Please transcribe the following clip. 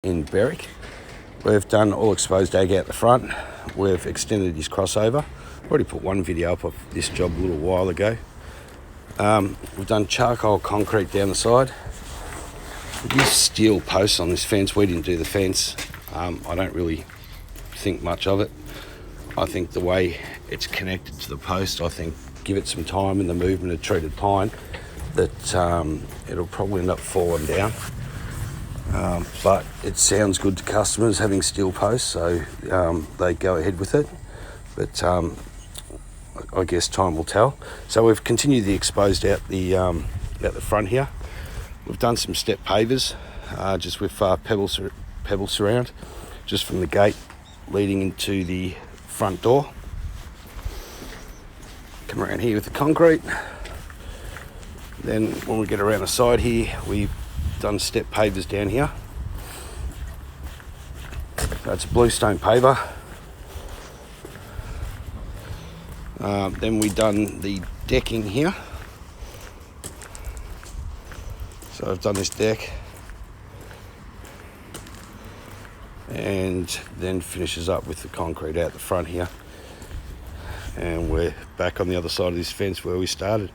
in Berwick. We've done all exposed ag out the front. We've extended his crossover. Already put one video up of this job a little while ago. We've done charcoal concrete down the side. We used steel posts on this fence. We didn't do the fence. I don't really think much of it. I think the way it's connected to the post, I think give it some time in the movement of treated pine, that it'll probably end up falling down. But it sounds good to customers having steel posts, so they go ahead with it. But I guess time will tell. So we've continued the exposed out the front here. We've done some step pavers, just with pebbles surround, just from the gate leading into the front door. Come around here with the concrete. Then when we get around the side here, we've done step pavers down here. So it's a bluestone paver. Then we've done the decking here. So I've done this deck, and then finishes up with the concrete out the front here. And we're back on the other side of this fence where we started.